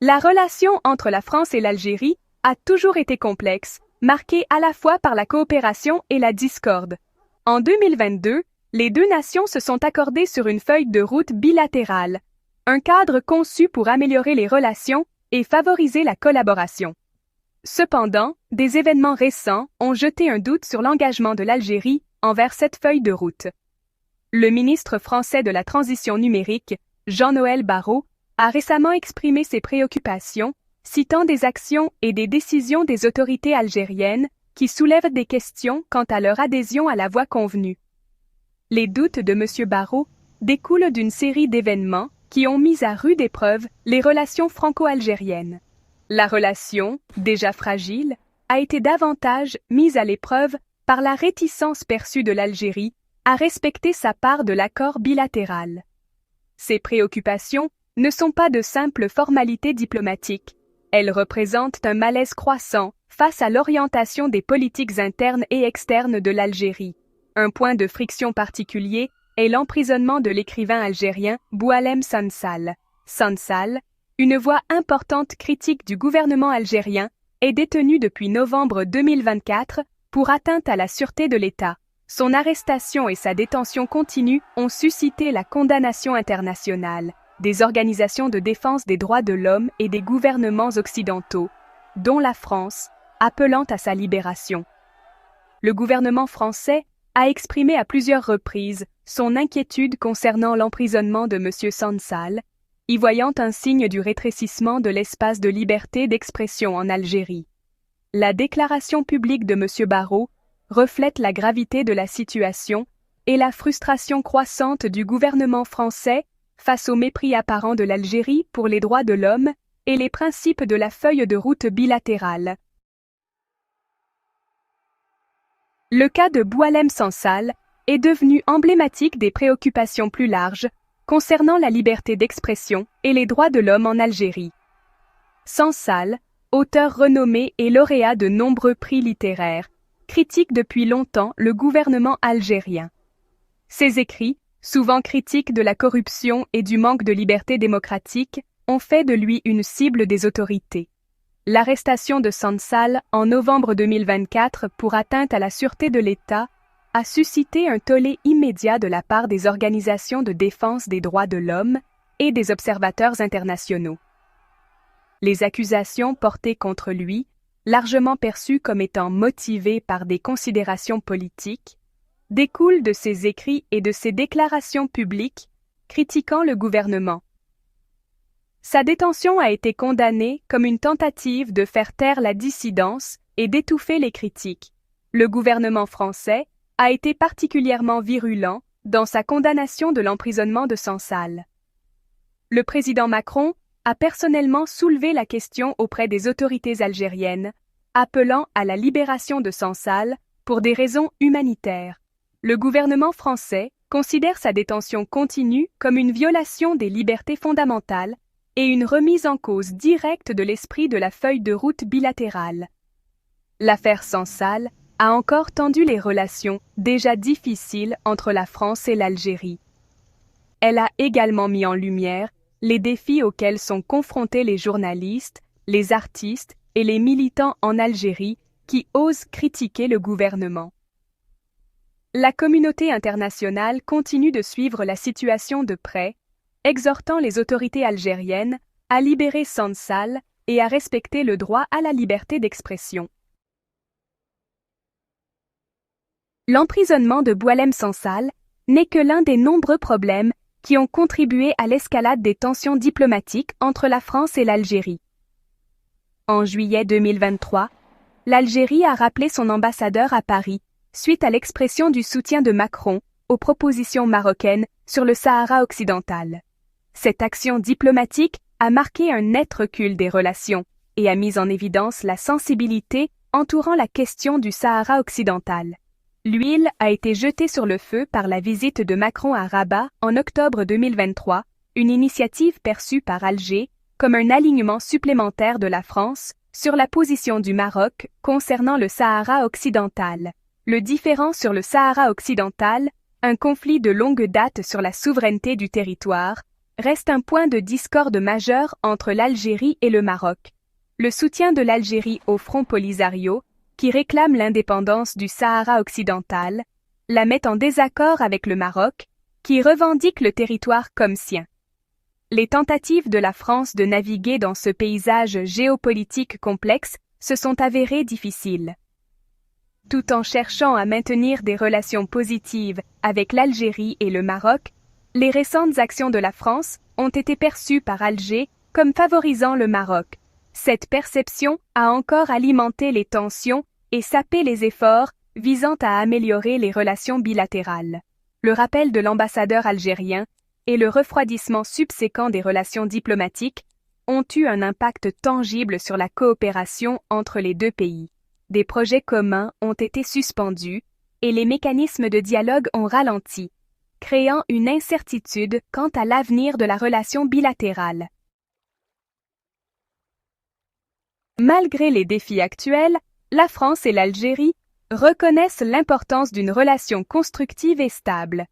La relation entre la France et l'Algérie a toujours été complexe, marquée à la fois par la coopération et la discorde. En 2022, les deux nations se sont accordées sur une feuille de route bilatérale, un cadre conçu pour améliorer les relations et favoriser la collaboration. Cependant, des événements récents ont jeté un doute sur l'engagement de l'Algérie envers cette feuille de route. Le ministre français de la Transition numérique, Jean-Noël Barrot, a récemment exprimé ses préoccupations, citant des actions et des décisions des autorités algériennes qui soulèvent des questions quant à leur adhésion à la voie convenue. Les doutes de M. Barrot découlent d'une série d'événements qui ont mis à rude épreuve les relations franco-algériennes. La relation, déjà fragile, a été davantage mise à l'épreuve par la réticence perçue de l'Algérie à respecter sa part de l'accord bilatéral. Ces préoccupations ne sont pas de simples formalités diplomatiques. Elles représentent un malaise croissant face à l'orientation des politiques internes et externes de l'Algérie. Un point de friction particulier est l'emprisonnement de l'écrivain algérien Boualem Sansal. Sansal, une voix importante critique du gouvernement algérien, est détenu depuis novembre 2024 pour atteinte à la sûreté de l'État. Son arrestation et sa détention continue ont suscité la condamnation internationale des organisations de défense des droits de l'homme et des gouvernements occidentaux, dont la France, appelant à sa libération. Le gouvernement français a exprimé à plusieurs reprises son inquiétude concernant l'emprisonnement de M. Sansal, y voyant un signe du rétrécissement de l'espace de liberté d'expression en Algérie. La déclaration publique de M. Barrot reflète la gravité de la situation et la frustration croissante du gouvernement français face au mépris apparent de l'Algérie pour les droits de l'homme et les principes de la feuille de route bilatérale. Le cas de Boualem Sansal est devenu emblématique des préoccupations plus larges concernant la liberté d'expression et les droits de l'homme en Algérie. Sansal, auteur renommé et lauréat de nombreux prix littéraires, critique depuis longtemps le gouvernement algérien. Ses écrits, souvent critiques de la corruption et du manque de liberté démocratique, ont fait de lui une cible des autorités. L'arrestation de Sansal en novembre 2024 pour atteinte à la sûreté de l'État a suscité un tollé immédiat de la part des organisations de défense des droits de l'homme et des observateurs internationaux. Les accusations portées contre lui, largement perçues comme étant motivées par des considérations politiques, découlent de ses écrits et de ses déclarations publiques critiquant le gouvernement. Sa détention a été condamnée comme une tentative de faire taire la dissidence et d'étouffer les critiques. Le gouvernement français a été particulièrement virulent dans sa condamnation de l'emprisonnement de Sansal. Le président Macron a personnellement soulevé la question auprès des autorités algériennes, appelant à la libération de Sansal pour des raisons humanitaires. Le gouvernement français considère sa détention continue comme une violation des libertés fondamentales et une remise en cause directe de l'esprit de la feuille de route bilatérale. L'affaire Sansal a encore tendu les relations déjà difficiles entre la France et l'Algérie. Elle a également mis en lumière les défis auxquels sont confrontés les journalistes, les artistes et les militants en Algérie qui osent critiquer le gouvernement. La communauté internationale continue de suivre la situation de près, exhortant les autorités algériennes à libérer Sansal et à respecter le droit à la liberté d'expression. L'emprisonnement de Boualem Sansal n'est que l'un des nombreux problèmes qui ont contribué à l'escalade des tensions diplomatiques entre la France et l'Algérie. En juillet 2023, l'Algérie a rappelé son ambassadeur à Paris suite à l'expression du soutien de Macron aux propositions marocaines sur le Sahara occidental. Cette action diplomatique a marqué un net recul des relations et a mis en évidence la sensibilité entourant la question du Sahara occidental. L'huile a été jetée sur le feu par la visite de Macron à Rabat en octobre 2023, une initiative perçue par Alger comme un alignement supplémentaire de la France sur la position du Maroc concernant le Sahara occidental. Le différend sur le Sahara occidental, un conflit de longue date sur la souveraineté du territoire, reste un point de discorde majeur entre l'Algérie et le Maroc. Le soutien de l'Algérie au Front Polisario, qui réclame l'indépendance du Sahara occidental, la met en désaccord avec le Maroc, qui revendique le territoire comme sien. Les tentatives de la France de naviguer dans ce paysage géopolitique complexe se sont avérées difficiles. Tout en cherchant à maintenir des relations positives avec l'Algérie et le Maroc, les récentes actions de la France ont été perçues par Alger comme favorisant le Maroc. Cette perception a encore alimenté les tensions et sapé les efforts visant à améliorer les relations bilatérales. Le rappel de l'ambassadeur algérien et le refroidissement subséquent des relations diplomatiques ont eu un impact tangible sur la coopération entre les deux pays. Des projets communs ont été suspendus et les mécanismes de dialogue ont ralenti, créant une incertitude quant à l'avenir de la relation bilatérale. Malgré les défis actuels, la France et l'Algérie reconnaissent l'importance d'une relation constructive et stable.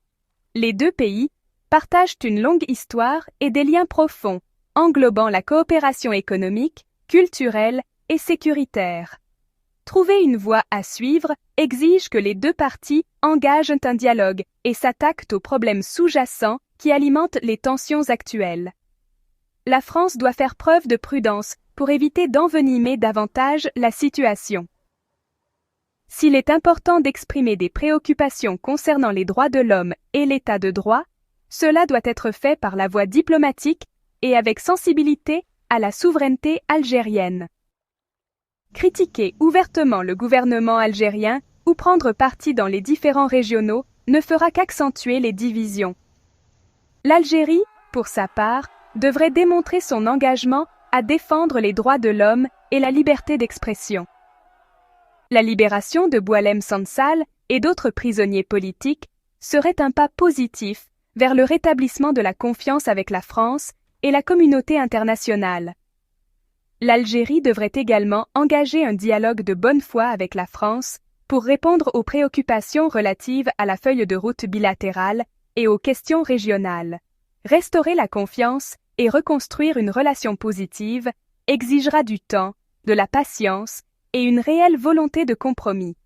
Les deux pays partagent une longue histoire et des liens profonds, englobant la coopération économique, culturelle et sécuritaire. Trouver une voie à suivre exige que les deux parties engagent un dialogue et s'attaquent aux problèmes sous-jacents qui alimentent les tensions actuelles. La France doit faire preuve de prudence pour éviter d'envenimer davantage la situation. S'il est important d'exprimer des préoccupations concernant les droits de l'homme et l'état de droit, cela doit être fait par la voie diplomatique et avec sensibilité à la souveraineté algérienne. Critiquer ouvertement le gouvernement algérien ou prendre parti dans les différends régionaux ne fera qu'accentuer les divisions. L'Algérie, pour sa part, devrait démontrer son engagement à défendre les droits de l'homme et la liberté d'expression. La libération de Boualem Sansal et d'autres prisonniers politiques serait un pas positif vers le rétablissement de la confiance avec la France et la communauté internationale. L'Algérie devrait également engager un dialogue de bonne foi avec la France pour répondre aux préoccupations relatives à la feuille de route bilatérale et aux questions régionales. Restaurer la confiance et reconstruire une relation positive exigera du temps, de la patience et une réelle volonté de compromis.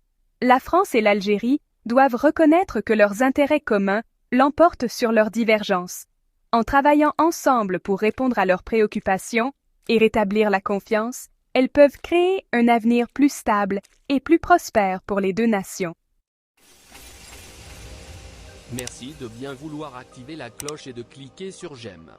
La France et l'Algérie doivent reconnaître que leurs intérêts communs l'emportent sur leurs divergences. En travaillant ensemble pour répondre à leurs préoccupations et rétablir la confiance, elles peuvent créer un avenir plus stable et plus prospère pour les deux nations. Merci de bien vouloir activer la cloche et de cliquer sur j'aime.